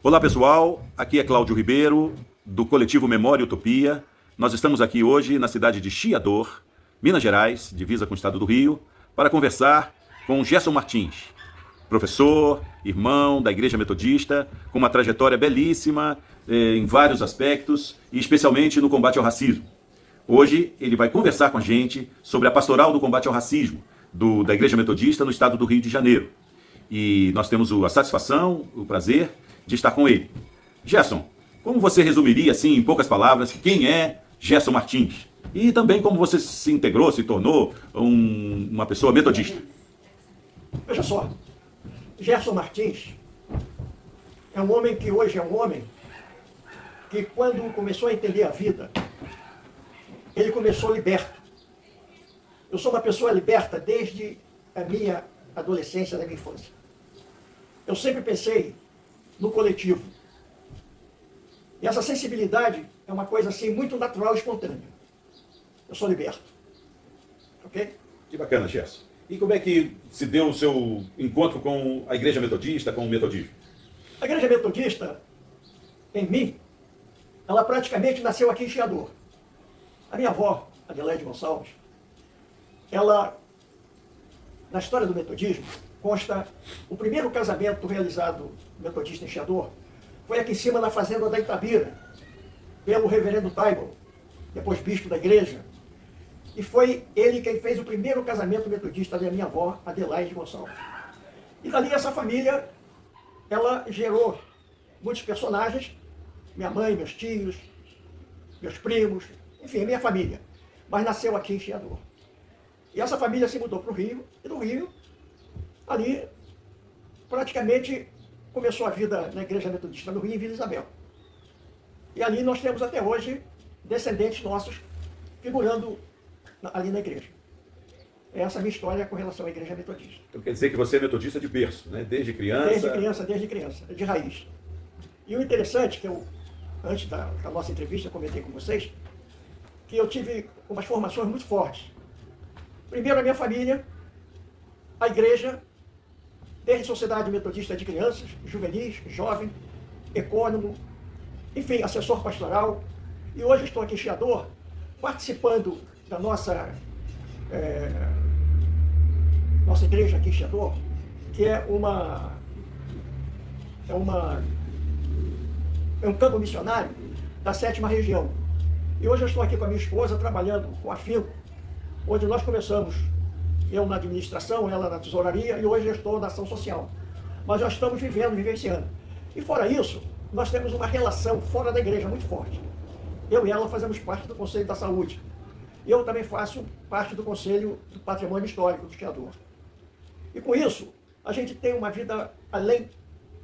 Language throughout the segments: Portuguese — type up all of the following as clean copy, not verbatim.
Olá pessoal, aqui é Cláudio Ribeiro, do coletivo Memória e Utopia. Nós estamos aqui hoje na cidade de Chiador, Minas Gerais, divisa com o estado do Rio, para conversar com Gerson Martins, professor, irmão da Igreja Metodista, com uma trajetória belíssima em vários aspectos, e especialmente no combate ao racismo. Hoje ele vai conversar com a gente sobre a pastoral do combate ao racismo da Igreja Metodista no estado do Rio de Janeiro. E nós temos a satisfação, o prazer de estar com ele. Gerson, como você resumiria, assim, em poucas palavras, quem é Gerson Martins? E também como você se integrou, se tornou uma pessoa metodista? Veja só, Gerson Martins é um homem que hoje é um homem que, quando começou a entender a vida, ele começou liberto. Eu sou uma pessoa liberta desde a minha adolescência, da minha infância. Eu sempre pensei no coletivo. E essa sensibilidade é uma coisa assim muito natural e espontânea. Eu sou liberto. Ok? Que bacana, Gerson. E como é que se deu o seu encontro com a Igreja Metodista, com o metodismo? A Igreja Metodista, em mim, ela praticamente nasceu aqui em Chiador. A minha avó, Adelaide Gonçalves, ela, na história do metodismo, consta o primeiro casamento realizado metodista em Chiador foi aqui em cima na fazenda da Itabira, pelo reverendo Taibon, depois bispo da igreja. E foi ele quem fez o primeiro casamento metodista da minha avó, Adelaide Gonçalves. E dali essa família, ela gerou muitos personagens, minha mãe, meus tios, meus primos, enfim, a minha família. Mas nasceu aqui em Chiador. E essa família se mudou para o Rio, e do Rio, ali, praticamente começou a vida na Igreja Metodista no Rio, em Vila Isabel. E ali nós temos até hoje descendentes nossos figurando ali na igreja. Essa é a minha história com relação à Igreja Metodista. Então quer dizer que você é metodista de berço, né? Desde criança? Desde criança, de raiz. E o interessante, que eu, antes da nossa entrevista, comentei com vocês, que eu tive umas formações muito fortes. Primeiro, a minha família, a igreja, desde Sociedade Metodista de Crianças, juvenis, jovem, ecônomo, enfim, assessor pastoral. E hoje estou aqui em Chiador, participando da nossa igreja aqui em Chiador, que é um campo missionário da 7ª região. E hoje eu estou aqui com a minha esposa, trabalhando com afinco, onde nós começamos, eu na administração, ela na tesouraria, e hoje eu estou na ação social. Mas nós estamos vivenciando. E fora isso, nós temos uma relação fora da igreja muito forte. Eu e ela fazemos parte do Conselho da Saúde. Eu também faço parte do Conselho do Patrimônio Histórico do Chiador. E com isso, a gente tem uma vida além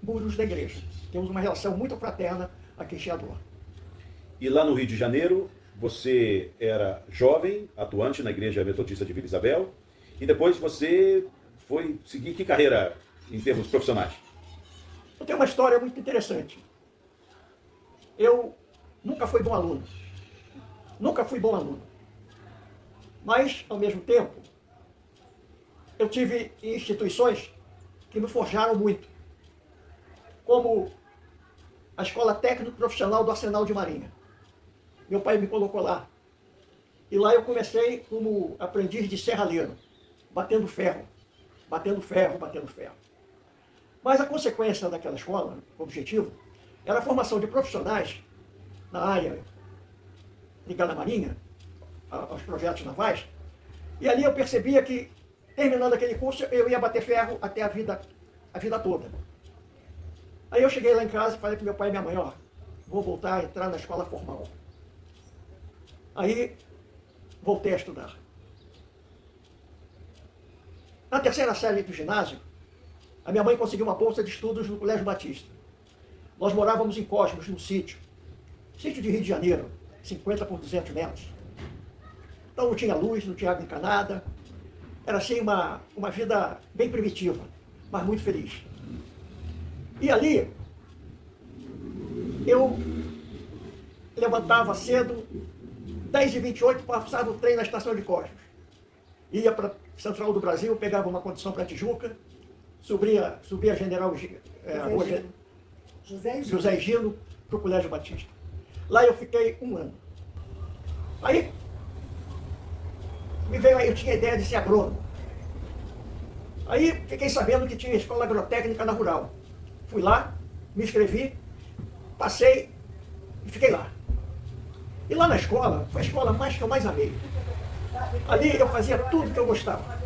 muros da igreja. Temos uma relação muito fraterna aqui em Chiador. E lá no Rio de Janeiro, você era jovem, atuante na Igreja Metodista de Vila Isabel, e depois você foi seguir que carreira em termos profissionais? Eu tenho uma história muito interessante. Eu nunca fui bom aluno. Nunca fui bom aluno. Mas, ao mesmo tempo, eu tive instituições que me forjaram muito. Como a Escola Técnico Profissional do Arsenal de Marinha. Meu pai me colocou lá. E lá eu comecei como aprendiz de serralheiro, batendo ferro, batendo ferro, batendo ferro. Mas a consequência daquela escola, o objetivo, era a formação de profissionais na área ligada à Marinha, aos projetos navais. E ali eu percebia que, terminando aquele curso, eu ia bater ferro até a vida toda. Aí eu cheguei lá em casa e falei para meu pai e minha mãe, ó, vou voltar a entrar na escola formal. Aí, voltei a estudar. Na 3ª série do ginásio, a minha mãe conseguiu uma bolsa de estudos no Colégio Batista. Nós morávamos em Cosmos, num sítio de Rio de Janeiro, 50 por 200 metros. Então não tinha luz, não tinha água encanada. Era assim uma vida bem primitiva, mas muito feliz. E ali, eu levantava cedo, 10h28, passava o trem na estação de Cosmos. Ia para Central do Brasil, pegava uma condição para Tijuca, subia a General José Higino, para o Colégio Batista. Lá eu fiquei 1 ano. Aí, eu tinha a ideia de ser agrônomo. Aí fiquei sabendo que tinha escola agrotécnica na Rural. Fui lá, me inscrevi, passei e fiquei lá. E lá na escola, foi a escola que eu mais amei. Ali eu fazia tudo que eu gostava.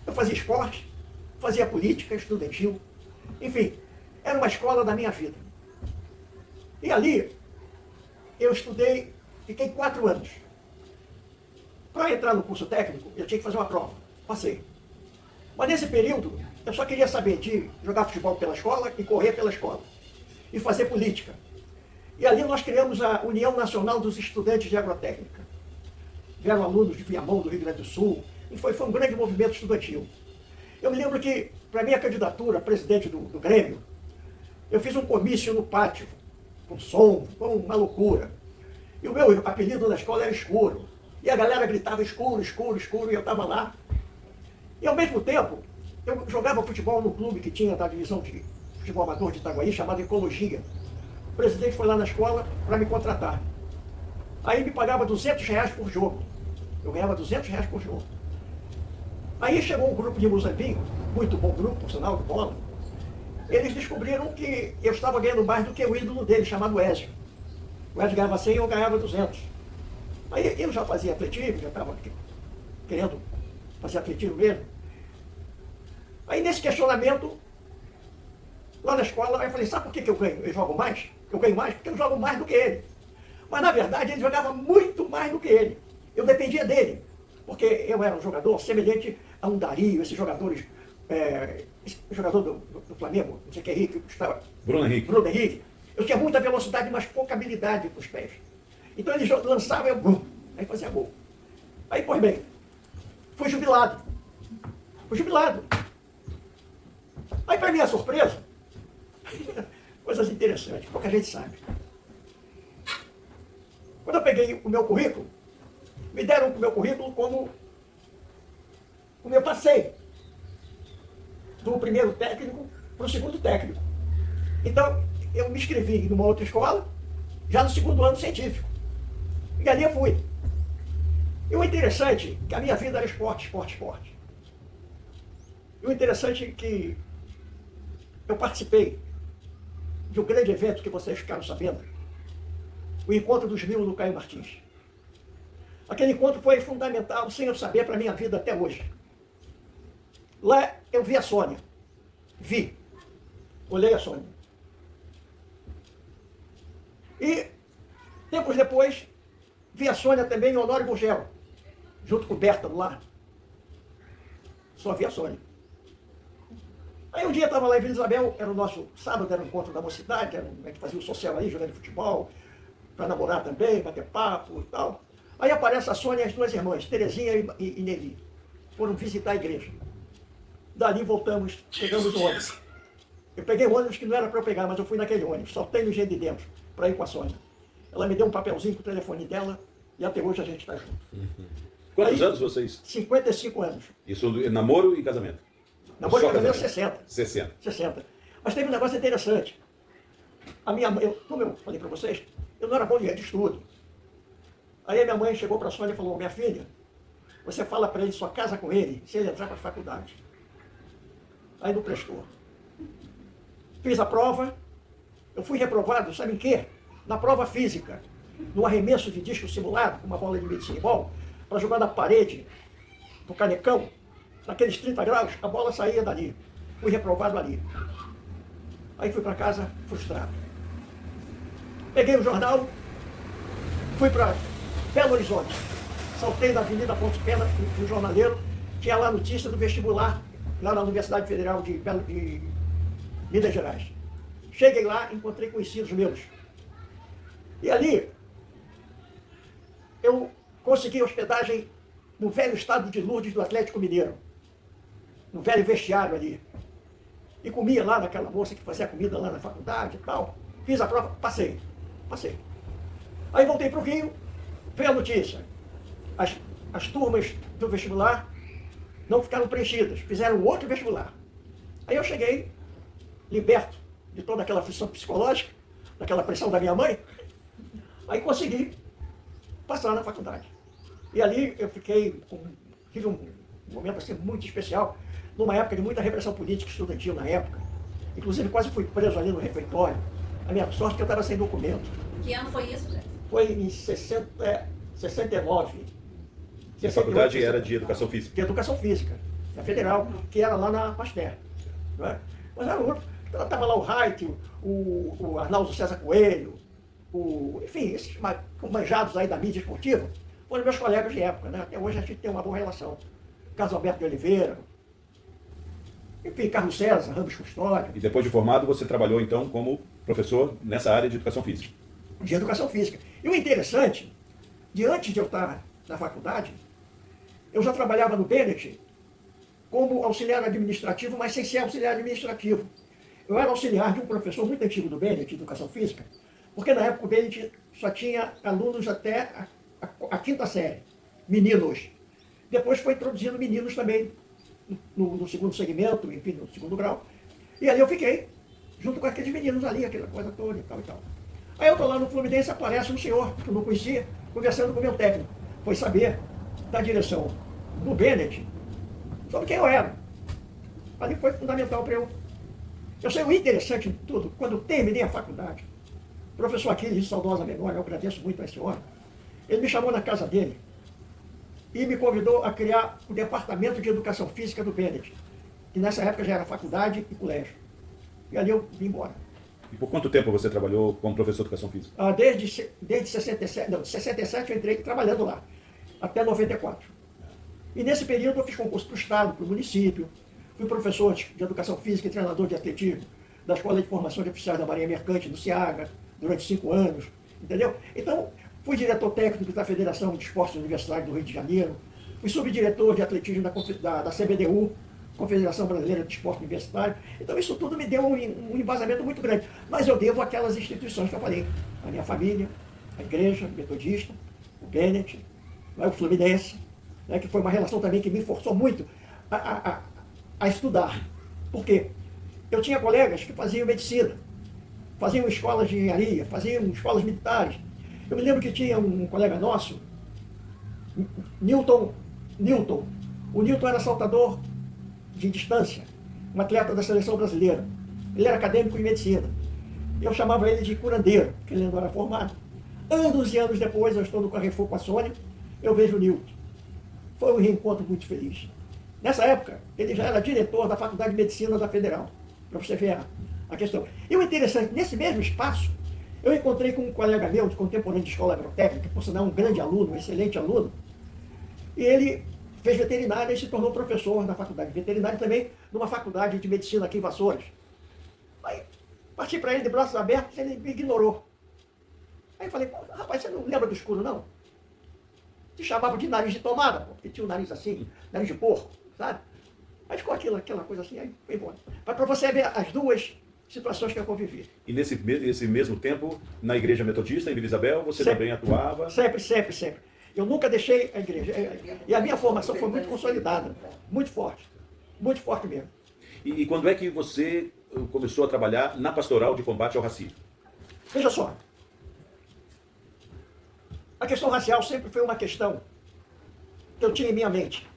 Eu fazia esporte, fazia política estudantil, enfim, era uma escola da minha vida. E ali eu estudei, fiquei 4 anos. Para entrar no curso técnico, eu tinha que fazer uma prova. Passei. Mas nesse período, eu só queria saber de jogar futebol pela escola e correr pela escola. E fazer política. E ali nós criamos a União Nacional dos Estudantes de Agrotécnica. Vieram alunos de Viamão, do Rio Grande do Sul, e foi um grande movimento estudantil. Eu me lembro que, para minha candidatura a presidente do Grêmio, eu fiz um comício no pátio, com som, com uma loucura. E o meu apelido na escola era Escuro. E a galera gritava escuro, escuro, escuro, e eu estava lá. E ao mesmo tempo, eu jogava futebol no clube que tinha da divisão de futebol amador de Itaguaí, chamado Ecologia. O presidente foi lá na escola para me contratar. Aí me pagava R$200 por jogo. Eu ganhava R$200 por jogo. Aí chegou um grupo de Moçambique, muito bom grupo, por sinal, de bola. Eles descobriram que eu estava ganhando mais do que o ídolo dele, chamado Ezio. O Ezio ganhava 100 e eu ganhava 200. Aí eu já fazia atletismo, já estava querendo fazer atletismo mesmo. Aí nesse questionamento, lá na escola, eu falei, sabe por que eu ganho? Eu jogo mais? Eu ganho mais porque eu jogo mais do que ele. Mas na verdade ele jogava muito mais do que ele. Eu dependia dele, porque eu era um jogador semelhante a um Dario, esses jogadores, esse jogador do Flamengo, não sei quem, Henrique, estava, Bruno Henrique. Eu tinha muita velocidade, mas pouca habilidade com os pés. Então ele lançava e eu, bum, aí fazia gol. Aí, pois bem, fui jubilado. Aí, para minha surpresa, coisas interessantes, pouca gente sabe. Quando eu peguei o meu currículo, me deram o meu currículo como eu passei do primeiro técnico para o segundo técnico. Então, eu me inscrevi numa outra escola, já no segundo ano científico. E ali eu fui. E o interessante é que a minha vida era esporte. E o interessante é que eu participei de um grande evento que vocês ficaram sabendo, o Encontro dos 1000 do Caio Martins. Aquele encontro foi fundamental, sem eu saber, para a minha vida até hoje. Lá eu vi a Sônia. Olhei a Sônia. E, tempos depois, vi a Sônia também em Honório Gurgel, junto com o Berta do lar. Só vi a Sônia. Aí um dia eu estava lá em Vila Isabel, era o nosso sábado, era um encontro da mocidade, a gente fazia o social aí, jogando futebol, para namorar também, bater papo e tal. Aí aparece a Sônia e as 2 irmãs, Terezinha e Nelly. Foram visitar a igreja. Dali voltamos, pegamos o ônibus. Eu peguei o ônibus que não era para eu pegar, mas eu fui naquele ônibus, soltei no jeito de dentro, para ir com a Sônia. Ela me deu um papelzinho com o telefone dela e até hoje a gente está junto. Quantos anos vocês? 55 anos. Isso, namoro e casamento? Namoro e casamento 60. 60. Mas teve um negócio interessante. A minha mãe, como eu falei para vocês, eu não era bom de estudo. Aí a minha mãe chegou para a Sônia e falou, minha filha, você fala para ele, só casa com ele, se ele entrar para a faculdade. Aí não prestou. Fiz a prova, eu fui reprovado, sabe em quê? Na prova física, no arremesso de disco simulado, com uma bola de medicine-ball, para jogar na parede do canecão, naqueles 30 graus, a bola saía dali. Fui reprovado ali. Aí fui para casa frustrado. Peguei o jornal, fui para Belo Horizonte. Saltei da Avenida Ponte Pena, no jornaleiro, tinha lá a notícia do vestibular, lá na Universidade Federal de Minas Gerais. Cheguei lá, encontrei conhecidos meus. E ali, eu consegui hospedagem no velho estado de Lourdes do Atlético Mineiro, no velho vestiário ali. E comia lá naquela moça que fazia comida lá na faculdade e tal. Fiz a prova, passei. Aí voltei para o Rio, veio a notícia. As turmas do vestibular não ficaram preenchidas, fizeram outro vestibular. Aí eu cheguei, liberto de toda aquela aflição psicológica, daquela pressão da minha mãe. Aí consegui passar na faculdade. E ali eu tive um momento assim, muito especial, numa época de muita repressão política estudantil na época. Inclusive quase fui preso ali no refeitório. A minha sorte é que eu estava sem documento. Que ano foi isso, gente? Foi em 69. E a faculdade era de Educação Física? De Educação Física, na Federal, que era lá na Pasteur. Não é? Mas era outro. Estava lá o Reit, o Arnaldo César Coelho, enfim, esses manjados aí da mídia esportiva, foram meus colegas de época, né? Até hoje a gente tem uma boa relação. Carlos Alberto de Oliveira, enfim, Carlos César, Ramos Custódio. E depois de formado, você trabalhou então como professor nessa área de Educação Física? De Educação Física. E o interessante, antes de eu estar na faculdade, eu já trabalhava no Bennett como auxiliar administrativo, mas sem ser auxiliar administrativo. Eu era auxiliar de um professor muito antigo do Bennett, de Educação Física, porque na época o Bennett só tinha alunos até a quinta série, meninos. Depois foi introduzindo meninos também no segundo segmento, enfim, no segundo grau. E ali eu fiquei, junto com aqueles meninos ali, aquela coisa toda e tal e tal. Aí eu estou lá no Fluminense, aparece um senhor que eu não conhecia, conversando com o meu técnico. Foi saber da direção do Bennett sobre quem eu era. Ali foi fundamental para eu. Eu sei o interessante de tudo, quando eu terminei a faculdade, o professor Aquiles, de saudosa memória, eu agradeço muito a esse homem, ele me chamou na casa dele e me convidou a criar o Departamento de Educação Física do Bennett, que nessa época já era faculdade e colégio. E ali eu vim embora. E por quanto tempo você trabalhou como professor de Educação Física? Desde 67, não, de 67 eu entrei trabalhando lá, até 94. E nesse período eu fiz concurso para o Estado, para o município, fui professor de Educação Física e treinador de atletismo da Escola de Formação de Oficiais da Marinha Mercante, do CIAGA, durante 5 anos, entendeu? Então, fui diretor técnico da Federação de Esportes Universitários do Rio de Janeiro, fui subdiretor de atletismo da CBDU, Confederação Brasileira de Esporte Universitário. Então isso tudo me deu um embasamento muito grande. Mas eu devo àquelas instituições que eu falei. A minha família, a igreja metodista, o Bennett, o Fluminense, né, que foi uma relação também que me forçou muito a estudar. Por quê? Eu tinha colegas que faziam medicina, faziam escolas de engenharia, faziam escolas militares. Eu me lembro que tinha um colega nosso, Newton. O Newton era saltador de distância, um atleta da seleção brasileira. Ele era acadêmico em medicina. Eu chamava ele de curandeiro, porque ele não era formado. Anos e anos depois, eu estou no Carrefour com a Sônia, eu vejo o Newton. Foi um reencontro muito feliz. Nessa época, ele já era diretor da Faculdade de Medicina da Federal, para você ver a questão. E o interessante, nesse mesmo espaço, eu encontrei com um colega meu, de contemporâneo de escola agrotécnica, por sinal um grande aluno, um excelente aluno, e ele fez veterinária e se tornou professor na faculdade de veterinária também, numa faculdade de medicina aqui em Vassouras. Aí, parti para ele de braços abertos, ele me ignorou. Aí eu falei, rapaz, você não lembra do escuro, não? Se chamava de nariz de tomada, porque tinha um nariz assim, nariz de porco, sabe? Aí ficou aquela coisa assim, aí foi embora. Mas para você ver as duas situações que eu convivi. E nesse mesmo tempo, na Igreja Metodista, em Vila Isabel, você sempre, também atuava? Sempre. Eu nunca deixei a igreja. E a minha formação foi muito consolidada, muito forte mesmo. E quando é que você começou a trabalhar na pastoral de combate ao racismo? Veja só, a questão racial sempre foi uma questão que eu tinha em minha mente.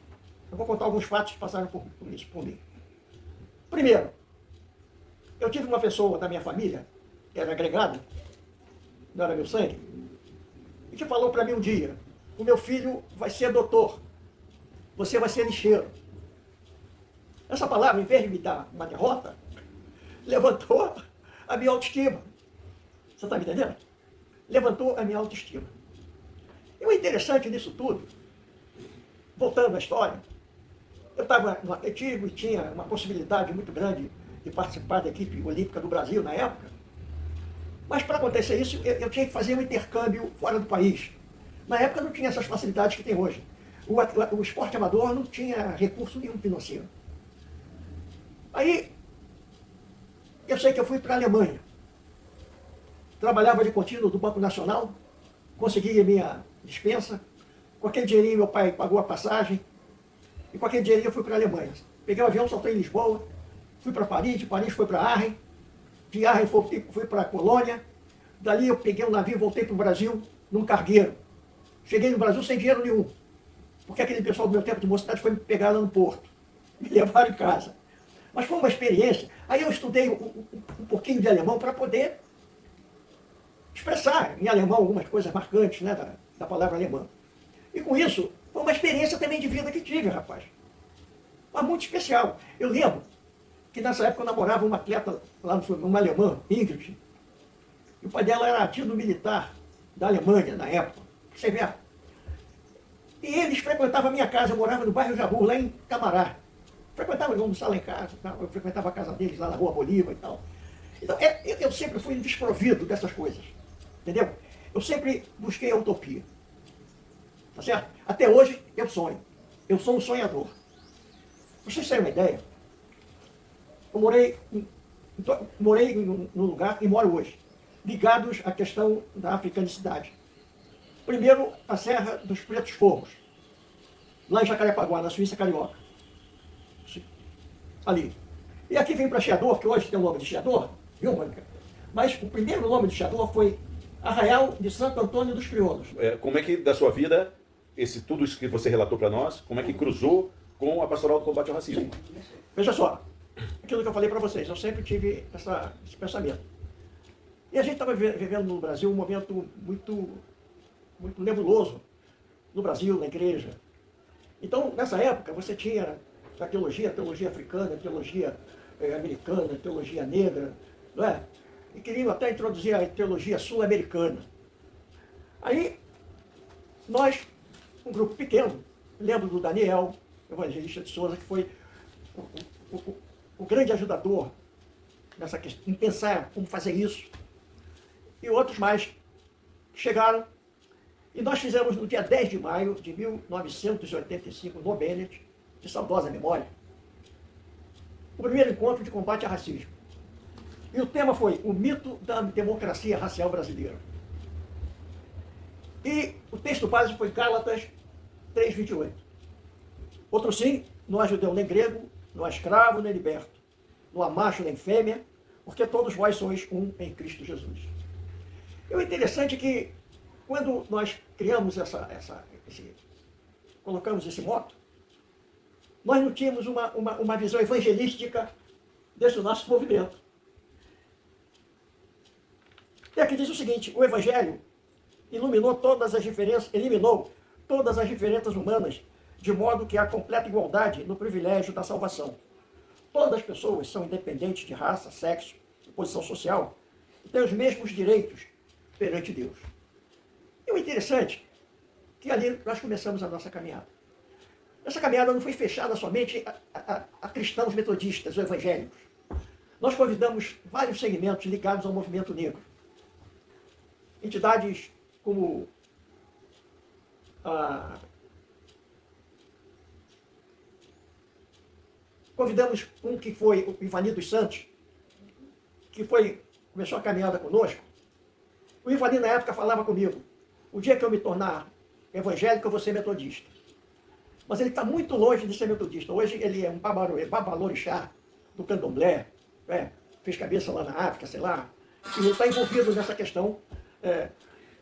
Eu vou contar alguns fatos que passaram por mim. Primeiro, eu tive uma pessoa da minha família, que era agregada, não era meu sangue, e que falou para mim um dia, o meu filho vai ser doutor, você vai ser lixeiro. Essa palavra, em vez de me dar uma derrota, levantou a minha autoestima. Você está me entendendo? Levantou a minha autoestima. E o interessante nisso tudo, voltando à história, eu estava no atletismo e tinha uma possibilidade muito grande de participar da equipe olímpica do Brasil na época. Mas para acontecer isso, eu tinha que fazer um intercâmbio fora do país. Na época não tinha essas facilidades que tem hoje. O esporte amador não tinha recurso nenhum financeiro. Aí, eu sei que eu fui para a Alemanha. Trabalhava de contínuo do Banco Nacional, consegui a minha dispensa. Com aquele dinheirinho meu pai pagou a passagem. E com aquele dinheirinho eu fui para a Alemanha. Peguei o avião, saltei em Lisboa, fui para Paris, de Paris fui para Arren. de Arra fui para a Colônia, dali eu peguei um navio e voltei para o Brasil num cargueiro. Cheguei no Brasil sem dinheiro nenhum, porque aquele pessoal do meu tempo de mocidade foi me pegar lá no porto, me levaram em casa. Mas foi uma experiência. Aí eu estudei um pouquinho de alemão para poder expressar em alemão algumas coisas marcantes, né, da palavra alemã. E com isso, foi uma experiência também de vida que tive, rapaz. Mas muito especial. Eu lembro que nessa época eu namorava uma atleta lá uma alemã, Ingrid. E o pai dela era ativo militar da Alemanha na época. Você vê. E eles frequentavam a minha casa, eu morava no bairro Jaú, lá em Camará. Frequentava, eles almoçar lá em casa, eu frequentava a casa deles lá na Rua Bolívar e tal. Então, eu sempre fui desprovido dessas coisas. Entendeu? Eu sempre busquei a utopia. Tá certo? Até hoje eu sonho. Eu sou um sonhador. Pra vocês terem uma ideia, eu morei num lugar e moro hoje, ligados à questão da africanicidade. Primeiro, a Serra dos Pretos Forros, lá em Jacarepaguá, na Suíça Carioca. Ali. E aqui vem para Chiador, que hoje tem o nome de Chiador, viu, Mônica? Mas o primeiro nome de Chiador foi Arraial de Santo Antônio dos Crioulos. Como é que, da sua vida, tudo isso que você relatou para nós, como é que cruzou com a Pastoral do Combate ao Racismo? Veja só, aquilo que eu falei para vocês, eu sempre tive esse pensamento. E a gente estava vivendo no Brasil um momento muito nebuloso, no Brasil, na igreja. Então, nessa época, você tinha a teologia africana, a teologia americana, a teologia negra, não é? E queriam até introduzir a teologia sul-americana. Aí, nós, um grupo pequeno, lembro do Daniel, evangelista de Souza, que foi o grande ajudador nessa questão, em pensar como fazer isso, e outros mais chegaram, e nós fizemos no dia 10 de maio de 1985, no Bennett, de saudosa memória, o primeiro encontro de combate ao racismo. E o tema foi o mito da democracia racial brasileira. E o texto básico foi Gálatas 3:28. Outro sim, não há judeu nem grego, não há escravo nem liberto, não há macho nem fêmea, porque todos vós sois um em Cristo Jesus. E o interessante é que, quando nós criamos colocamos esse moto, nós não tínhamos uma visão evangelística desse nosso movimento. E aqui diz o seguinte: o Evangelho eliminou todas as diferenças humanas, de modo que há completa igualdade no privilégio da salvação. Todas as pessoas são independentes de raça, sexo e posição social e têm os mesmos direitos perante Deus. E o interessante é que ali nós começamos a nossa caminhada. Essa caminhada não foi fechada somente a cristãos metodistas ou evangélicos. Nós convidamos vários segmentos ligados ao movimento negro. Entidades como convidamos um que foi o Ivani dos Santos, que começou a caminhada conosco. O Ivani, na época, falava comigo: o dia que eu me tornar evangélico, eu vou ser metodista. Mas ele está muito longe de ser metodista. Hoje ele é um babalorixá do candomblé, fez cabeça lá na África, sei lá, e está envolvido nessa questão.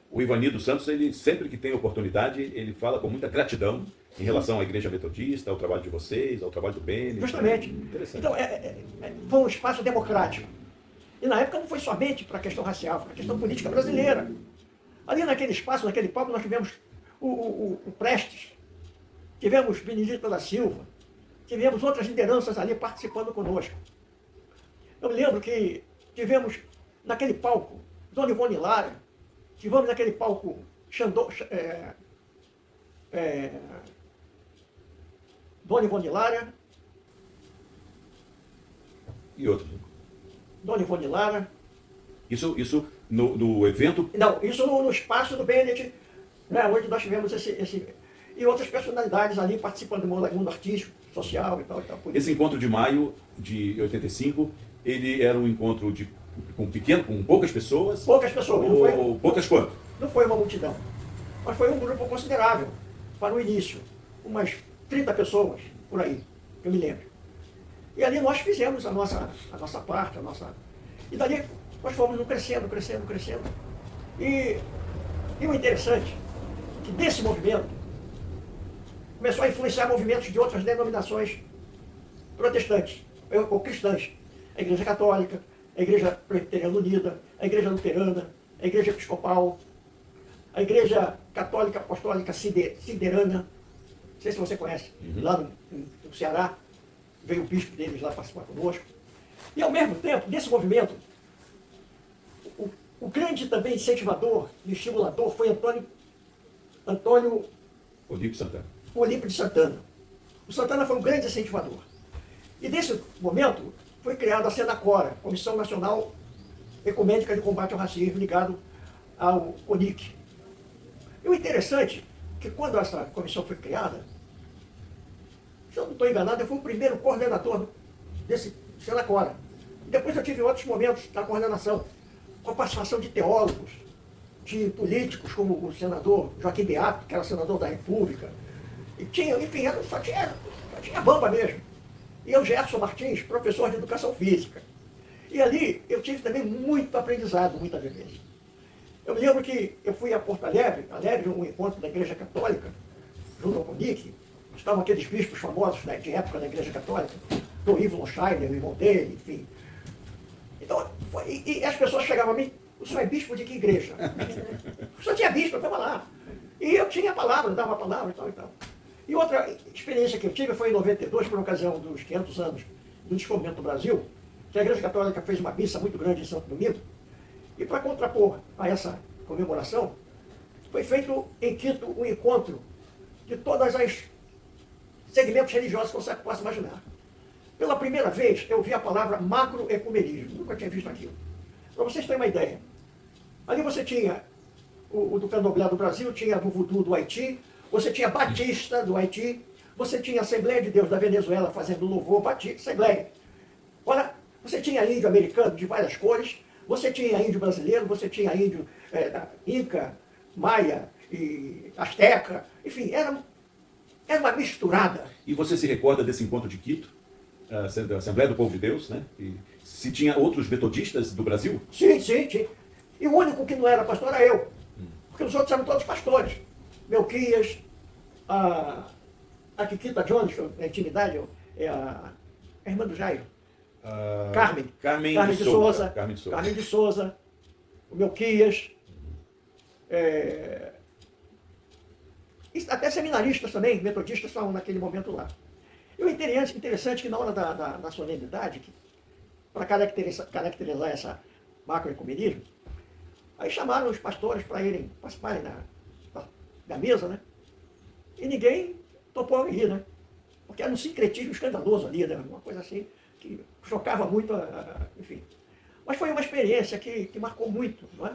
O Ivani dos Santos, ele sempre que tem oportunidade, ele fala com muita gratidão em relação à Igreja Metodista, ao trabalho de vocês, ao trabalho do Beni. Justamente. Interessante. Então, foi um espaço democrático. E na época não foi somente para a questão racial, foi a questão política brasileira. Ali naquele espaço, naquele palco, nós tivemos o Prestes, tivemos Benedito da Silva, tivemos outras lideranças ali participando conosco. Eu me lembro que tivemos naquele palco Dona Ivone Lara, tivemos naquele palco Dona Ivone Lara. E outros? Dona Ivone Lara. Isso no evento? Não, isso no espaço do Bennett, né, onde nós tivemos esse... E outras personalidades ali participando do mundo artístico, social e tal. Esse encontro de maio de 85, ele era um encontro com poucas pessoas? Poucas pessoas. Não foi, poucas quanto? Não foi uma multidão, mas foi um grupo considerável para o início. Umas 30 pessoas, por aí, que eu me lembro. E ali nós fizemos a nossa parte, E dali nós fomos crescendo, crescendo, crescendo. E o interessante é que desse movimento começou a influenciar movimentos de outras denominações protestantes ou cristãs. A Igreja Católica, a Igreja Presbiteriana Unida, a Igreja Luterana, a Igreja Episcopal, a Igreja Católica Apostólica Siderana, não sei se você conhece, lá no Ceará, veio o bispo deles lá participar conosco. E ao mesmo tempo, nesse movimento, o grande também incentivador e estimulador foi Antônio Olímpio de Santana. O Santana foi um grande incentivador. E nesse momento foi criada a Senacora, Comissão Nacional Ecumênica de Combate ao Racismo, ligado ao CONIC. E o interessante é que quando essa comissão foi criada, se eu não estou enganado, eu fui o primeiro coordenador desse Senacora. Depois eu tive outros momentos na coordenação, com a participação de teólogos, de políticos, como o senador Joaquim Beato, que era senador da República. E tinha, enfim, só tinha bamba mesmo. E eu, Gerson Martins, professor de Educação Física. E ali eu tive também muito aprendizado, muita vivência. Eu me lembro que eu fui a Porto Alegre, um encontro da Igreja Católica, junto ao CONIC. Estavam aqueles bispos famosos, né, de época da Igreja Católica, Dom Ivo Lonsheimer, o irmão dele, enfim. Então, e as pessoas chegavam a mim: o senhor é bispo de que igreja? O senhor tinha bispo, eu estava lá. E eu tinha a palavra, dava a palavra e tal e tal. E outra experiência que eu tive foi em 92, por ocasião dos 500 anos do descobrimento do Brasil, que a Igreja Católica fez uma missa muito grande em Santo Domingo. E para contrapor a essa comemoração, foi feito em Quito um encontro de todas as segmentos religiosos que você possa imaginar. Pela primeira vez, eu vi a palavra macroecumenismo. Nunca tinha visto aquilo. Para vocês terem uma ideia. Ali você tinha o do Candomblé do Brasil, tinha do Voodoo do Haiti, você tinha Batista do Haiti, você tinha a Assembleia de Deus da Venezuela fazendo louvor, Assembleia. Olha, você tinha índio americano de várias cores, você tinha índio brasileiro, você tinha índio Inca, Maia e Azteca, enfim, era uma misturada. E você se recorda desse encontro de Quito, da Assembleia do Povo de Deus, né? E se tinha outros metodistas do Brasil? Sim, tinha. E o único que não era pastor era eu, porque os outros eram todos pastores. Melquias, a Kikita Jones, na intimidade, é a irmã do Jairo. Carmen de Souza. Carmen de Souza. O Melquias. Até seminaristas também, metodistas, estavam naquele momento lá. E o interessante é que na hora da solenidade, para caracterizar essa macroecumenismo, aí chamaram os pastores para irem participarem da mesa, né? E ninguém topou ir, né? Porque era um sincretismo escandaloso ali, né? Uma coisa assim que chocava muito, enfim. Mas foi uma experiência que marcou muito, não é?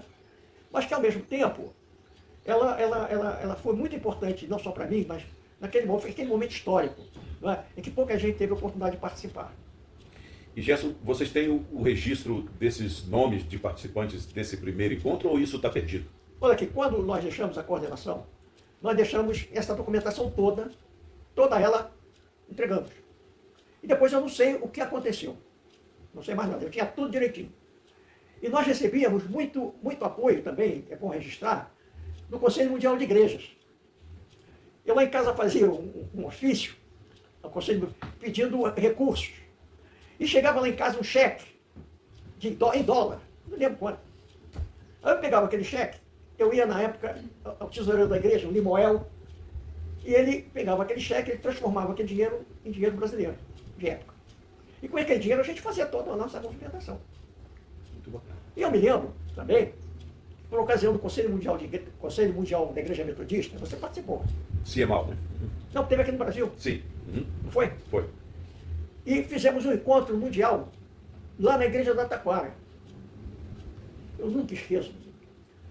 Mas que ao mesmo tempo, ela foi muito importante, não só para mim, mas naquele momento histórico, não é? Em que pouca gente teve a oportunidade de participar. E Gerson, vocês têm o registro desses nomes de participantes desse primeiro encontro ou isso está perdido? Olha aqui, quando nós deixamos a coordenação, nós deixamos essa documentação toda ela entregamos. E depois eu não sei o que aconteceu. Não sei mais nada, eu tinha tudo direitinho. E nós recebíamos muito apoio também, é bom registrar, do Conselho Mundial de Igrejas. Eu lá em casa fazia um ofício, ao Conselho, pedindo recursos. E chegava lá em casa um cheque em dólar, não lembro quanto. Aí eu pegava aquele cheque, eu ia na época ao tesoureiro da igreja, o Limoel, e ele pegava aquele cheque, ele transformava aquele dinheiro em dinheiro brasileiro, de época. E com aquele dinheiro a gente fazia toda a nossa movimentação. Muito bacana. E eu me lembro também, por ocasião do Conselho Mundial da Igreja Metodista, você participou. CIEMAL, né? Não, teve aqui no Brasil. Sim. Não foi? Foi. E fizemos um encontro mundial lá na igreja da Taquara. Eu nunca esqueço.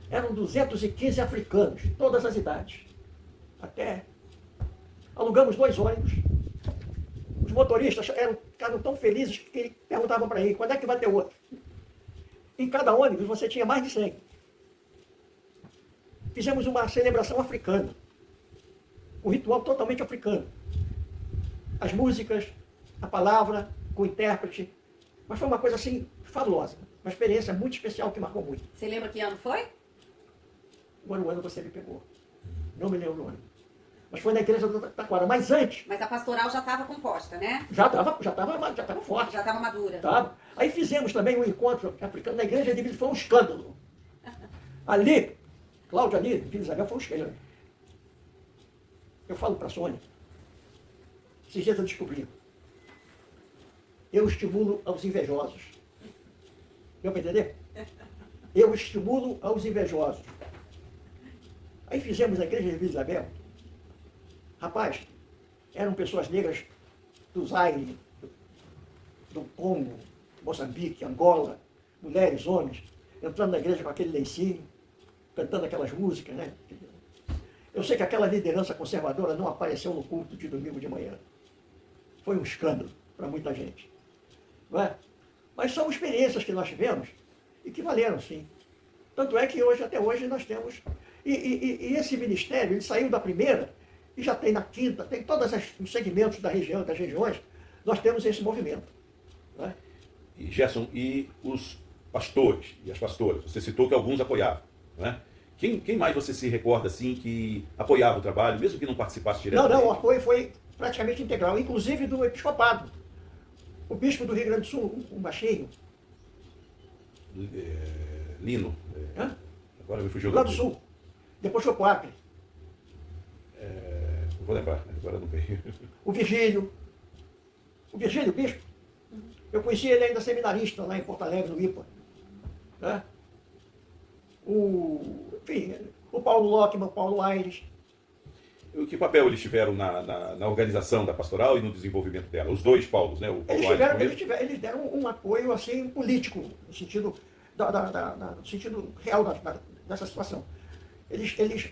Eram 215 africanos, de todas as idades. Até alugamos 2 ônibus. Os motoristas ficaram tão felizes que perguntavam para ele, quando é que vai ter outro? Em cada ônibus você tinha mais de 100. Fizemos uma celebração africana. Um ritual totalmente africano. As músicas, a palavra, com o intérprete. Mas foi uma coisa assim fabulosa. Uma experiência muito especial que marcou muito. Você lembra que ano foi? Agora o ano você me pegou. Não me lembro o ano. Mas foi na igreja do Taquara. Mas antes, Mas a pastoral já estava composta, né? já estava forte. Já estava madura. Tá? Aí fizemos também um encontro africano na igreja de Vila, foi um escândalo. Ali, Cláudia ali, Vila Isabel, foi um escândalo. Eu falo para a Sônia, esses dias eu descobri, eu estimulo aos invejosos. Deu para entender? Eu estimulo aos invejosos. Aí fizemos na igreja de Vila Isabel. Rapaz, eram pessoas negras do Zaire, do Congo, Moçambique, Angola, mulheres, homens, entrando na igreja com aquele lencinho, cantando aquelas músicas, né? Eu sei que aquela liderança conservadora não apareceu no culto de domingo de manhã. Foi um escândalo para muita gente. Não é? Mas são experiências que nós tivemos e que valeram, sim. Tanto é que hoje, até hoje, nós temos... E esse ministério, ele saiu da primeira e já tem na quinta, tem todos os segmentos da região, das regiões, nós temos esse movimento. Não é? E Gerson, e os pastores e as pastoras? Você citou que alguns apoiavam, não é? Quem mais você se recorda assim que apoiava o trabalho, mesmo que não participasse diretamente? Não, o apoio foi praticamente integral, inclusive do episcopado. O bispo do Rio Grande do Sul, um baixinho. Lino. Hã? Agora me fugiu. Lá do Sul. Depois foi para o Acre. Não vou lembrar, agora não veio. O Virgílio, o bispo. Eu conheci ele ainda seminarista lá em Porto Alegre, no IPA. Né? Enfim, o Paulo Lockman, o Paulo Aires. Que papel eles tiveram na organização da pastoral e no desenvolvimento dela? Os dois Paulos, né? O Paulo Eles deram um apoio assim, político, no sentido, no sentido real dessa situação. Eles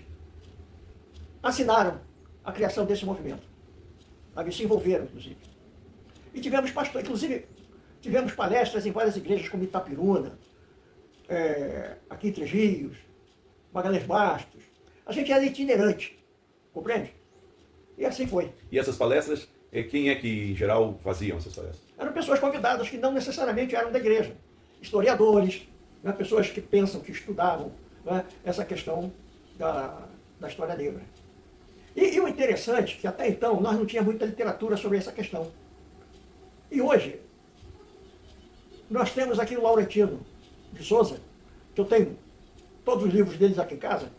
assinaram a criação desse movimento. Sabe? Se envolveram, inclusive. E tivemos pastores, inclusive, tivemos palestras em várias igrejas, como Itapiruna, aqui em Três Rios, Magalhães Bastos. A gente era itinerante, compreende? E assim foi. E essas palestras, quem é que, em geral, faziam essas palestras? Eram pessoas convidadas que não necessariamente eram da igreja. Historiadores, né? Pessoas que pensam, que estudavam, né? Essa questão da história negra. E o interessante é que até então nós não tínhamos muita literatura sobre essa questão. E hoje, nós temos aqui o Laurentino de Souza, que eu tenho todos os livros deles aqui em casa,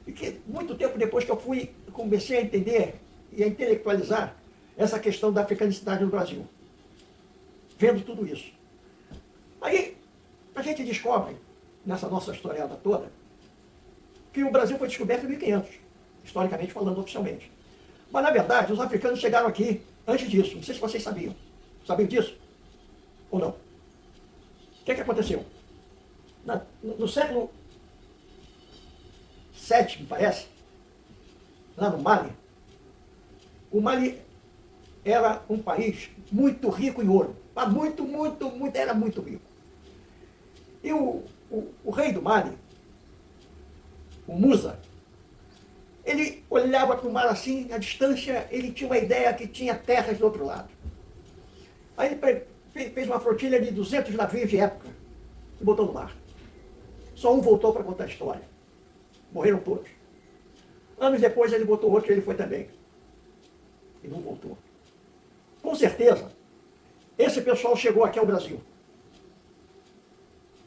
e que muito tempo depois que eu comecei a entender e a intelectualizar essa questão da africanicidade no Brasil, vendo tudo isso. Aí, a gente descobre, nessa nossa historiada toda, que o Brasil foi descoberto em 1500, historicamente falando, oficialmente. Mas, na verdade, os africanos chegaram aqui antes disso. Não sei se vocês sabiam. Sabiam disso? Ou não? O que aconteceu? No século VII, me parece, lá no Mali, o Mali era um país muito rico em ouro. Era muito rico. E o rei do Mali, o Musa, ele olhava para o mar assim, à distância, ele tinha uma ideia que tinha terras do outro lado. Aí ele fez uma flotilha de 200 navios de época e botou no mar. Só um voltou para contar a história. Morreram todos. Anos depois ele botou outro e ele foi também. E não voltou. Com certeza, esse pessoal chegou aqui ao Brasil.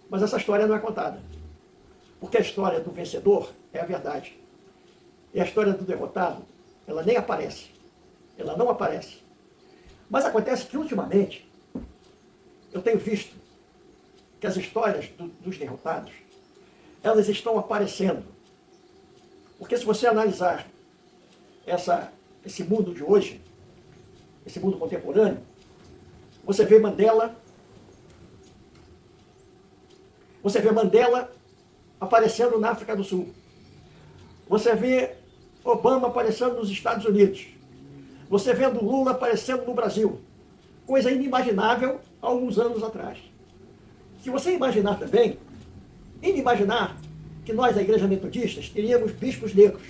Mas essa história não é contada. Porque a história do vencedor é a verdade. E a história do derrotado, ela nem aparece. Ela não aparece. Mas acontece que, ultimamente, eu tenho visto que as histórias dos derrotados, elas estão aparecendo. Porque se você analisar esse mundo de hoje, esse mundo contemporâneo, você vê Mandela aparecendo na África do Sul. Você vê Obama aparecendo nos Estados Unidos. Você vendo Lula aparecendo no Brasil. Coisa inimaginável há alguns anos atrás. Se você imaginar também, inimaginar que nós, da Igreja Metodista, teríamos bispos negros.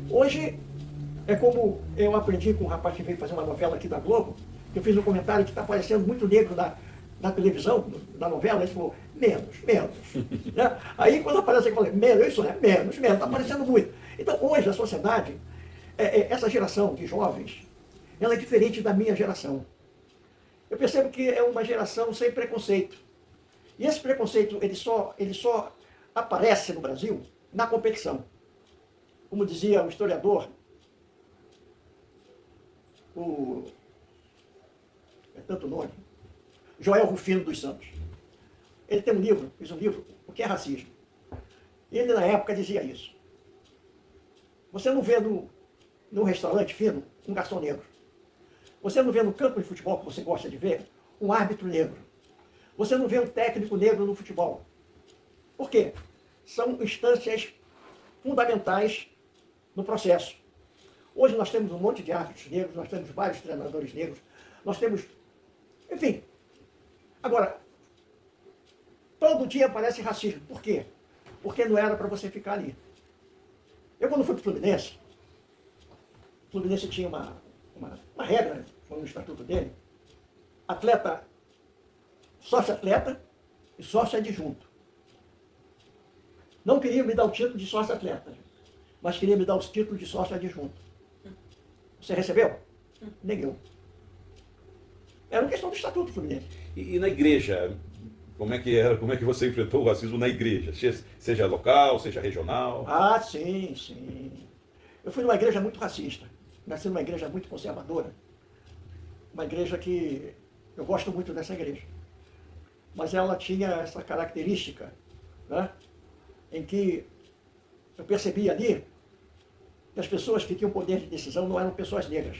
Hoje, é como eu aprendi com um rapaz que veio fazer uma novela aqui da Globo, que eu fiz um comentário que está aparecendo muito negro na televisão, na novela, ele falou, menos, menos. Né? Aí quando aparece aqui, eu falei, menos, isso é menos, menos, está aparecendo muito. Então hoje a sociedade, essa geração de jovens, ela é diferente da minha geração. Eu percebo que é uma geração sem preconceito. E esse preconceito, ele só aparece no Brasil na competição. Como dizia o historiador, é tanto nome, Joel Rufino dos Santos. Ele tem fez um livro, O que é Racismo? E ele na época dizia isso. Você não vê num restaurante fino um garçom negro. Você não vê no campo de futebol que você gosta de ver um árbitro negro. Você não vê um técnico negro no futebol. Por quê? São instâncias fundamentais no processo. Hoje nós temos um monte de árbitros negros, nós temos vários treinadores negros, nós temos... Enfim. Agora, todo dia aparece racismo. Por quê? Porque não era para você ficar ali. Eu, quando fui para o Fluminense tinha uma regra, foi no estatuto dele, atleta, sócio-atleta e sócio-adjunto. Não queria me dar o título de sócio-atleta, mas queria me dar o título de sócio-adjunto. Você recebeu? Nem eu. Era uma questão do estatuto do Fluminense. E na igreja, como é que era? Como é que você enfrentou o racismo na igreja? Seja local, seja regional? Ah, sim, sim. Eu fui numa igreja muito racista. Nasci numa igreja muito conservadora. Uma igreja que... Eu gosto muito dessa igreja. Mas ela tinha essa característica, né, em que eu percebi ali que as pessoas que tinham poder de decisão não eram pessoas negras.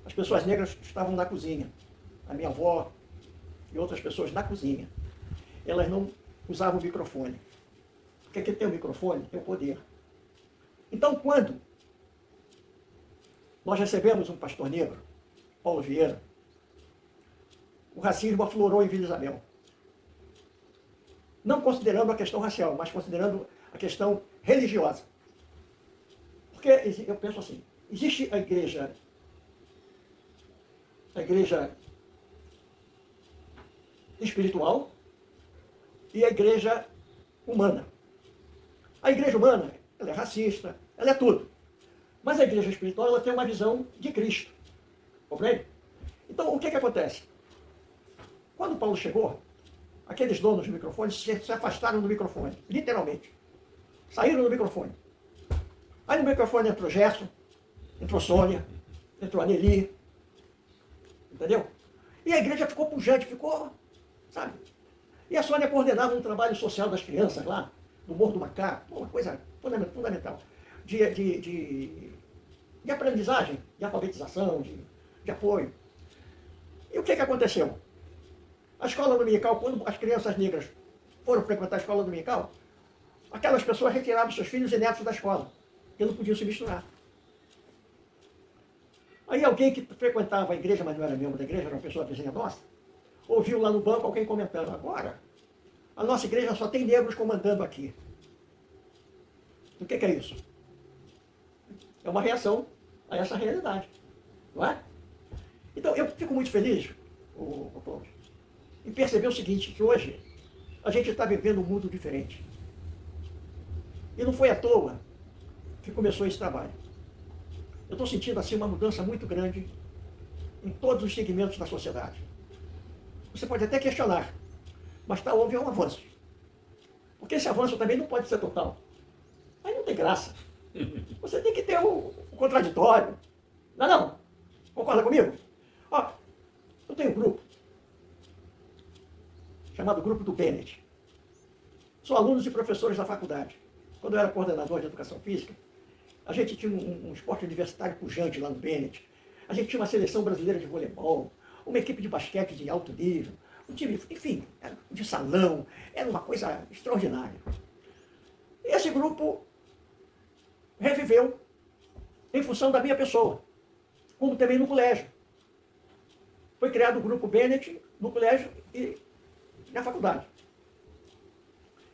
As pessoas negras estavam na cozinha. A minha avó e outras pessoas na cozinha. Elas não usavam o microfone. Porque quem tem o microfone tem o poder. Então, quando nós recebemos um pastor negro, Paulo Vieira, o racismo aflorou em Vila Isabel. Não considerando a questão racial, mas considerando a questão religiosa. Porque eu penso assim, existe a igreja espiritual e a igreja humana. A igreja humana, ela é racista, ela é tudo. Mas a igreja espiritual, ela tem uma visão de Cristo. Compreende? Então, o que acontece? Quando Paulo chegou, aqueles donos do microfone se afastaram do microfone, literalmente. Saíram do microfone. Aí no microfone entrou Gerson, entrou Sônia, entrou a Nelly, entendeu? E a igreja ficou pujante, ficou, sabe? E a Sônia coordenava um trabalho social das crianças lá, no Morro do Macaco, uma coisa fundamental. De aprendizagem, de alfabetização, de apoio. E o que aconteceu? A escola dominical, quando as crianças negras foram frequentar a escola dominical, aquelas pessoas retiravam seus filhos e netos da escola, porque não podiam se misturar. Aí alguém que frequentava a igreja, mas não era membro da igreja, era uma pessoa vizinha nossa, ouviu lá no banco alguém comentando, agora, a nossa igreja só tem negros comandando aqui. O que é isso? É uma reação a essa realidade, não é? Então, eu fico muito feliz, Cláudio, em perceber o seguinte, que hoje a gente está vivendo um mundo diferente. E não foi à toa que começou esse trabalho. Eu estou sentindo assim uma mudança muito grande em todos os segmentos da sociedade. Você pode até questionar, mas houve um avanço. Porque esse avanço também não pode ser total. Aí não tem graça. Você tem que ter o contraditório. Não? Concorda comigo? Ó, eu tenho um grupo chamado Grupo do Bennett. São alunos e professores da faculdade. Quando eu era coordenador de educação física, a gente tinha um esporte universitário pujante lá no Bennett. A gente tinha uma seleção brasileira de voleibol, uma equipe de basquete de alto nível, um time, enfim, de salão. Era uma coisa extraordinária. Esse grupo reviveu em função da minha pessoa, como também no colégio. Foi criado o Grupo Bennett no colégio e na faculdade.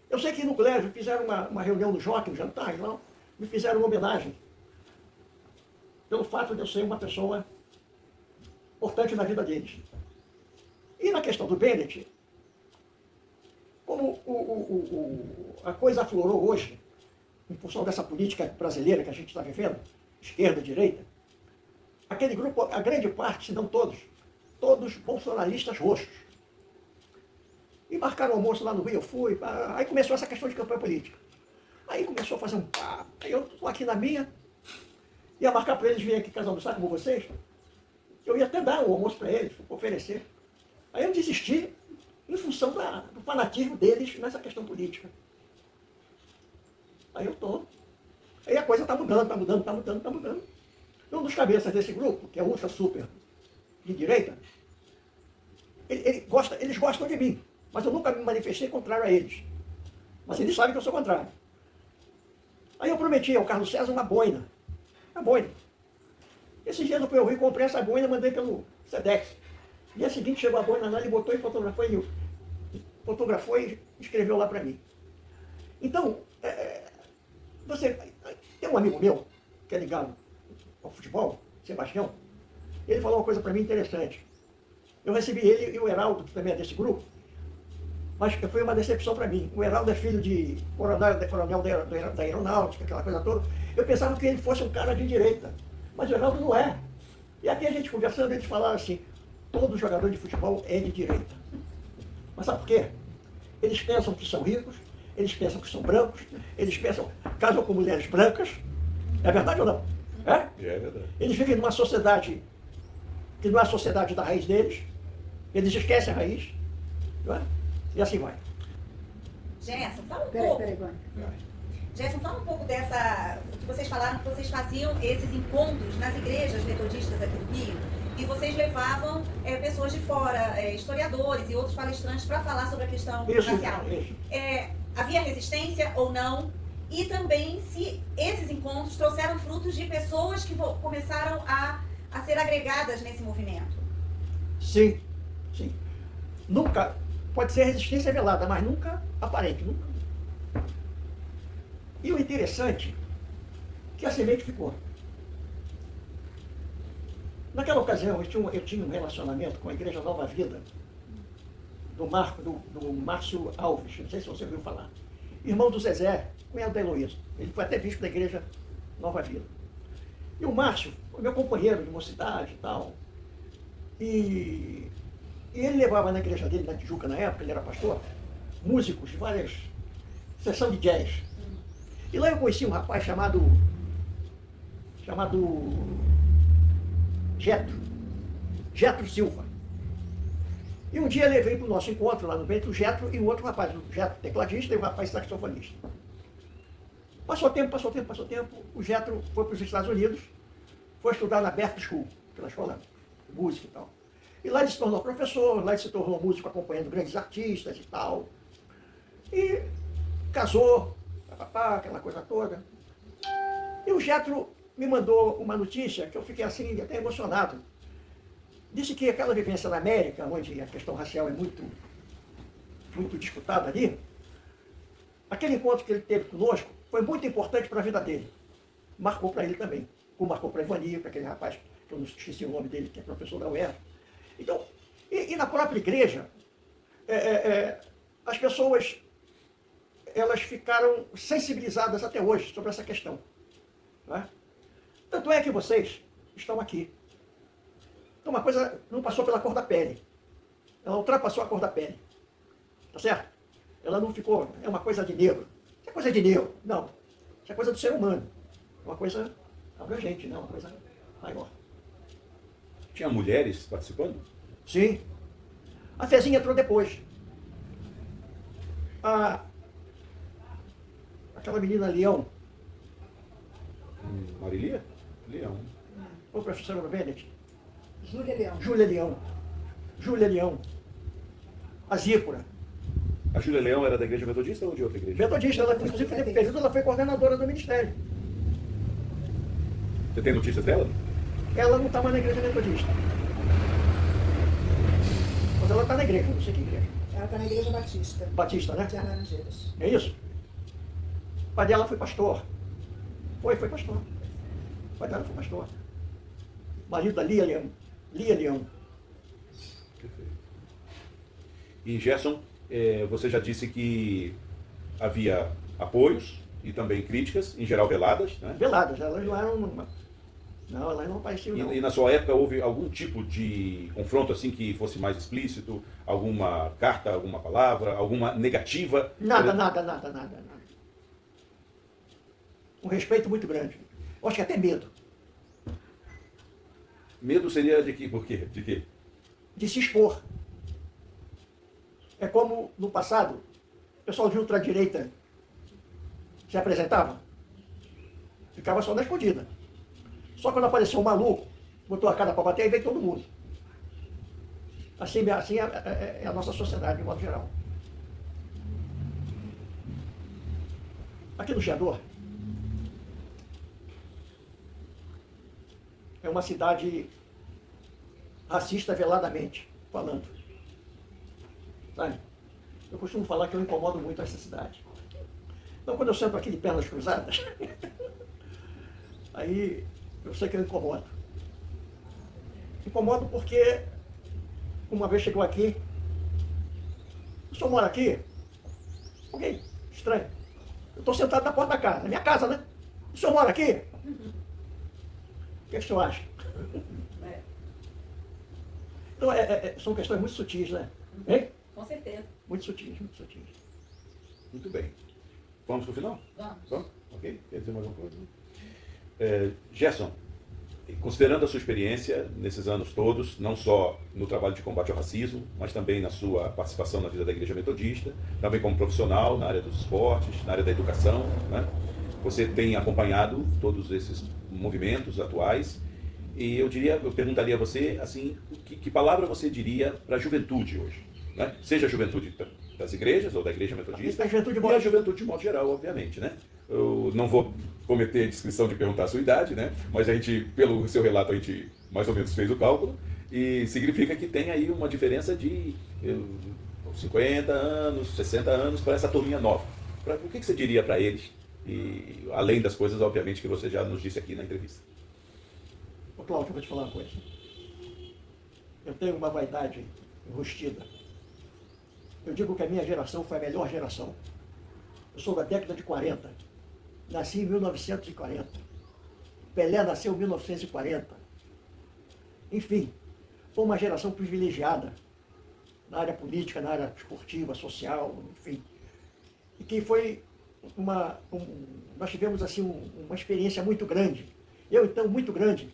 Eu sei que no colégio fizeram uma reunião no Jockey, um jantar, e lá me fizeram uma homenagem pelo fato de eu ser uma pessoa importante na vida deles. E na questão do Bennett, como a coisa aflorou hoje, em função dessa política brasileira que a gente está vivendo, esquerda, direita, aquele grupo, a grande parte, se não todos, todos bolsonaristas roxos. E marcaram o almoço lá no Rio, eu fui, aí começou essa questão de campanha política. Aí começou a fazer um papo, aí eu estou aqui na minha, ia marcar para eles virem aqui casa almoçar como vocês, eu ia até dar o almoço para eles, oferecer. Aí eu desisti em função do fanatismo deles nessa questão política. Aí eu estou. Aí a coisa está mudando, está mudando, está mudando, está mudando. E um dos cabeças desse grupo, que é ultra super de direita, eles gostam de mim, mas eu nunca me manifestei contrário a eles. Mas eles sabem que eu sou contrário. Aí eu prometi ao Carlos César uma boina. Uma boina. Esse dia eu fui ao Rio, comprei essa boina, mandei pelo Sedex. Dia seguinte chegou a boina lá, ele botou e fotografou e escreveu lá para mim. Então, tem um amigo meu, que é ligado ao futebol, Sebastião, ele falou uma coisa para mim interessante. Eu recebi ele e o Heraldo, que também é desse grupo, mas foi uma decepção para mim. O Heraldo é filho de coronel da aeronáutica, aquela coisa toda. Eu pensava que ele fosse um cara de direita, mas o Heraldo não é. E aqui a gente conversando, eles falaram assim, todo jogador de futebol é de direita. Mas sabe por quê? Eles pensam que são ricos, eles pensam que são brancos, eles pensam, casam com mulheres brancas. É verdade ou não? É? É verdade. Eles vivem numa sociedade que não é a sociedade da raiz deles. Eles esquecem a raiz. Não é? E assim vai. Gerson, fala um pouco. Peraí, Vânia. Gerson, fala um pouco dessa. O que vocês falaram que vocês faziam esses encontros nas igrejas metodistas aqui do Rio. E vocês levavam pessoas de fora, historiadores e outros palestrantes, para falar sobre a questão racial. Isso. Havia resistência ou não? E também se esses encontros trouxeram frutos de pessoas que começaram a ser agregadas nesse movimento. Sim, sim. Nunca, pode ser resistência velada, mas nunca aparente, nunca. E o interessante é que a semente ficou. Naquela ocasião, eu tinha um relacionamento com a Igreja Nova Vida, do Márcio Alves, não sei se você ouviu falar. Irmão do Zezé, cunhado da Heloísa. Ele foi até bispo da Igreja Nova Vida. E o Márcio foi meu companheiro de mocidade e tal. E ele levava na igreja dele, na Tijuca, na época, ele era pastor, músicos de várias sessões de jazz. E lá eu conheci um rapaz chamado Getro Silva. E um dia eu levei para o nosso encontro lá no Bento o Getro e um outro rapaz, o Getro tecladista e o rapaz saxofonista. Passou tempo, o Getro foi para os Estados Unidos, foi estudar na Berklee School, pela escola de música e tal. E lá ele se tornou professor, lá ele se tornou músico acompanhando grandes artistas e tal. E casou, aquela coisa toda. E o Getro me mandou uma notícia que eu fiquei assim, até emocionado. Disse que aquela vivência na América, onde a questão racial é muito disputada ali, aquele encontro que ele teve conosco foi muito importante para a vida dele. Marcou para ele também. Como marcou para a Ivani, para aquele rapaz, que eu não esqueci o nome dele, que é professor da UER. Então, e na própria igreja, as pessoas, elas ficaram sensibilizadas até hoje sobre essa questão. Não é? Tanto é que vocês estão aqui. Então uma coisa não passou pela cor da pele. Ela ultrapassou a cor da pele. Tá certo? Ela não ficou, é uma coisa de negro. Isso é coisa de negro. Não. Isso é coisa do ser humano. É uma coisa abrangente, não, uma coisa maior. Tinha mulheres participando? Sim. A Fezinha entrou depois. Aquela menina Leão. Marilia? Leão. Foi professora no Bennett. Júlia Leão. Júlia Leão. A Zípora. A Júlia Leão era da igreja metodista ou de outra igreja? Metodista, ela inclusive teve período, ela foi coordenadora do ministério. Você tem notícias dela? Ela não está mais na igreja metodista. Mas ela está na igreja, não sei que igreja. Ela está na Igreja Batista. Batista, né? De Laranjeiras. É isso? O pai dela foi pastor. Foi pastor. O pai dela foi pastor. Marido da Lia Leão. Perfeito. E Gerson, você já disse que havia apoios e também críticas, em geral veladas, né? Veladas, elas não eram... Não, elas não apareciam, não. E na sua época houve algum tipo de confronto assim que fosse mais explícito? Alguma carta, alguma palavra, alguma negativa? Nada. Um respeito muito grande. Eu acho que até medo. Medo seria de quê? Por quê? De quê? De se expor. É como no passado, o pessoal de ultradireita se apresentava, ficava só na escondida. Só quando apareceu um maluco, botou a cara para bater, aí veio todo mundo. Assim é a nossa sociedade, de modo geral. Aqui no Chiador, é uma cidade racista veladamente, falando. Sabe? Eu costumo falar que eu incomodo muito essa cidade. Então, quando eu sento aqui de pernas cruzadas, aí eu sei que eu incomodo. Incomodo porque uma vez chegou aqui, o senhor mora aqui? Ok, estranho. Eu estou sentado na porta da casa, na minha casa, né? O senhor mora aqui? O que o senhor acha? Então, são questões muito sutis, né? Hein? Com certeza. Muito sutis, muito sutis. Muito bem. Vamos para o final? Vamos. Ok? Quer dizer mais alguma coisa? Gerson, considerando a sua experiência nesses anos todos, não só no trabalho de combate ao racismo, mas também na sua participação na vida da Igreja Metodista, também como profissional na área dos esportes, na área da educação, né? Você tem acompanhado todos esses movimentos atuais e eu perguntaria a você, assim, que palavra você diria para a juventude hoje? Né? Seja a juventude das igrejas ou da Igreja Metodista A juventude e a juventude de modo geral, obviamente, né? Eu não vou cometer a discrição de perguntar a sua idade, né? Mas a gente, pelo seu relato, a gente mais ou menos fez o cálculo e significa que tem aí uma diferença de 50 anos, 60 anos para essa turminha nova. O que você diria para eles? E além das coisas, obviamente, que você já nos disse aqui na entrevista. Ô Cláudio, eu vou te falar uma coisa. Eu tenho uma vaidade enrustida. Eu digo que a minha geração foi a melhor geração. Eu sou da década de 40. Nasci em 1940. Pelé nasceu em 1940. Enfim, foi uma geração privilegiada na área política, na área esportiva, social, enfim. E que foi nós tivemos assim uma experiência muito grande. Eu, então, muito grande,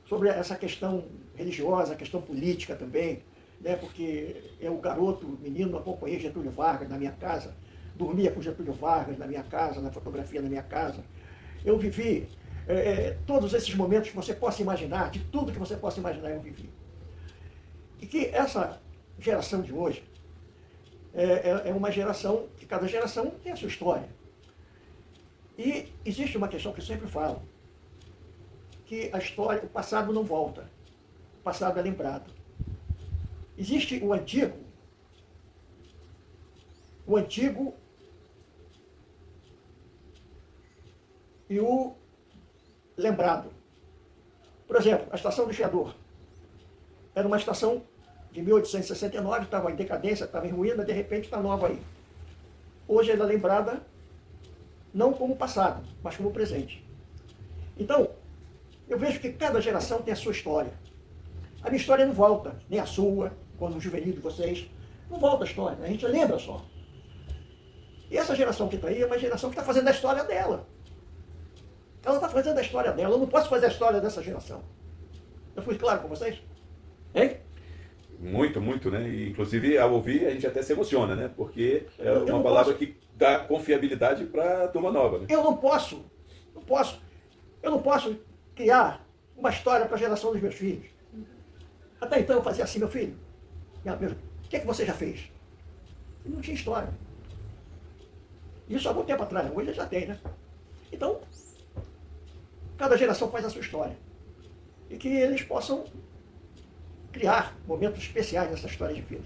sobre essa questão religiosa, a questão política também, né? Porque eu, garoto, menino, acompanhei Getúlio Vargas na minha casa, dormia com Getúlio Vargas na minha casa, na fotografia na minha casa. Eu vivi todos esses momentos que você possa imaginar, de tudo que você possa imaginar, eu vivi. E que essa geração de hoje é uma geração, que cada geração tem a sua história. E existe uma questão que eu sempre falo, que a história, o passado não volta, o passado é lembrado. Existe o antigo e o lembrado. Por exemplo, a estação do Chiador era uma estação de 1869, estava em decadência, estava em ruína, de repente está nova aí. Hoje ela é lembrada não como passado, mas como presente. Então, eu vejo que cada geração tem a sua história. A minha história não volta, nem a sua, quando o juvenil de vocês. Não volta a história, a gente lembra só. E essa geração que está aí é uma geração que está fazendo a história dela. Ela está fazendo a história dela. Eu não posso fazer a história dessa geração. Eu fui claro com vocês? Hein? Muito, muito, né? E, inclusive, ao ouvir, a gente até se emociona, né? Porque é Eu uma não palavra posso. que dá confiabilidade para a turma nova, né? Eu não posso criar uma história para a geração dos meus filhos. Até então eu fazia assim, meu filho, o que você já fez? E não tinha história. Isso há algum tempo atrás, hoje já tem, né? Então, cada geração faz a sua história. E que eles possam criar momentos especiais nessa história de vida.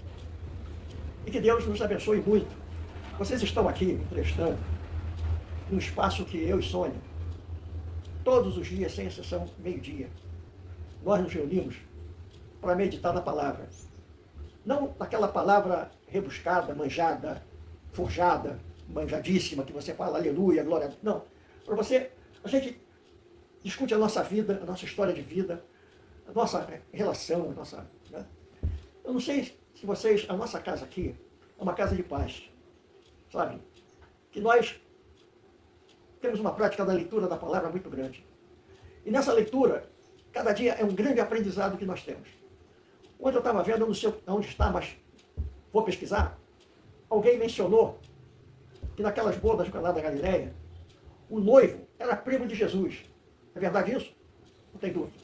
E que Deus nos abençoe muito. Vocês estão aqui me prestando num espaço que eu e Sônia, todos os dias, sem exceção, meio-dia, nós nos reunimos para meditar na palavra. não naquela palavra rebuscada, manjada, forjada, manjadíssima, que você fala aleluia, glória a Deus. Não. Para você, a gente discute a nossa vida, a nossa história de vida, a nossa relação, a nossa... Né? Eu não sei se vocês... A nossa casa aqui é uma casa de paz, sabe? Que nós temos uma prática da leitura da palavra muito grande. E nessa leitura, cada dia é um grande aprendizado que nós temos. Ontem eu estava vendo, eu não sei onde está, mas vou pesquisar, alguém mencionou que naquelas bodas de Caná da Galileia, o noivo era primo de Jesus. É verdade isso? Não tem dúvida.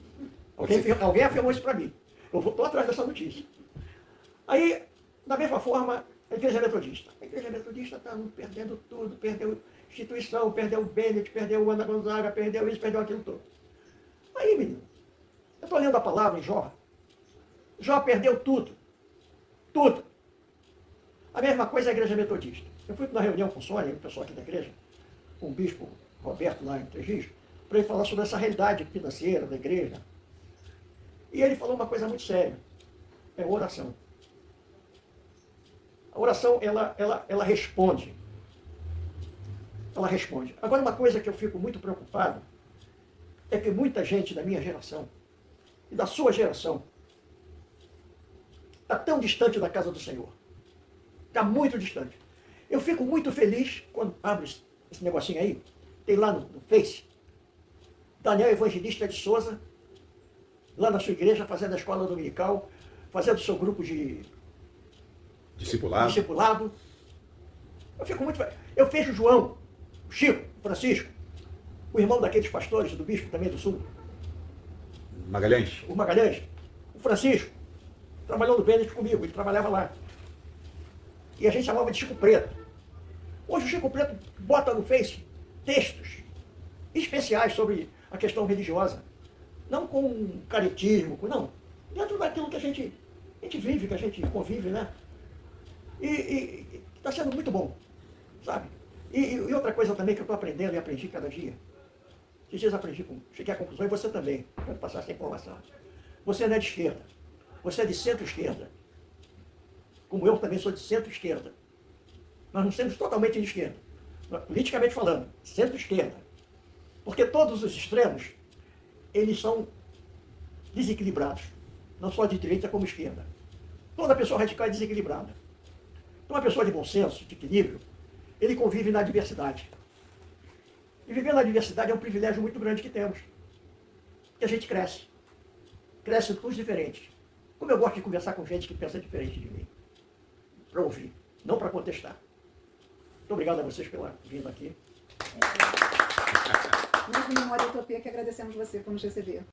Alguém afirmou isso para mim. Eu estou atrás dessa notícia. Aí, da mesma forma, a Igreja Metodista. A Igreja Metodista está perdendo tudo, perdeu instituição, perdeu o Bennett, perdeu o Ana Gonzaga, perdeu isso, perdeu aquilo tudo. Aí, menino, eu estou lendo a palavra em Jó. Jó perdeu tudo. Tudo. A mesma coisa a Igreja Metodista. Eu fui para uma reunião com o Sônia, o pessoal aqui da igreja, com o bispo Roberto lá em Três Rios, para ele falar sobre essa realidade financeira da igreja. E ele falou uma coisa muito séria. É a oração. A oração, ela responde. Ela responde. Agora, uma coisa que eu fico muito preocupado é que muita gente da minha geração e da sua geração está tão distante da casa do Senhor. Está muito distante. Eu fico muito feliz quando abro esse negocinho aí, tem lá no Face, Daniel Evangelista de Souza, lá na sua igreja, fazendo a escola dominical, fazendo o seu grupo de discipulado. Eu fico muito feliz. Eu vejo o João, o Chico, o Francisco, o irmão daqueles pastores do bispo também do Sul. Magalhães. O Magalhães. O Francisco trabalhou no Bennett comigo, ele trabalhava lá. E a gente chamava de Chico Preto. Hoje o Chico Preto bota no Face textos especiais sobre a questão religiosa. Não com caretismo, não. Dentro daquilo que a gente vive, que a gente convive, né? E está sendo muito bom, sabe? E outra coisa também que eu estou aprendendo e aprendi cada dia. Esses dias cheguei à conclusão, e você também, quero passar essa informação. Você não é de esquerda, você é de centro-esquerda. Como eu também sou de centro-esquerda. Nós não somos totalmente de esquerda. Politicamente falando, centro-esquerda. Porque todos os extremos, eles são desequilibrados. Não só de direita como esquerda. Toda pessoa radical é desequilibrada. Então, uma pessoa de bom senso, de equilíbrio, ele convive na diversidade. E viver na diversidade é um privilégio muito grande que temos. Porque a gente cresce. Cresce todos diferentes. Como eu gosto de conversar com gente que pensa diferente de mim. Para ouvir, não para contestar. Muito obrigado a vocês pela vinda aqui. Nós, do Memória e Utopia, que agradecemos você por nos receber.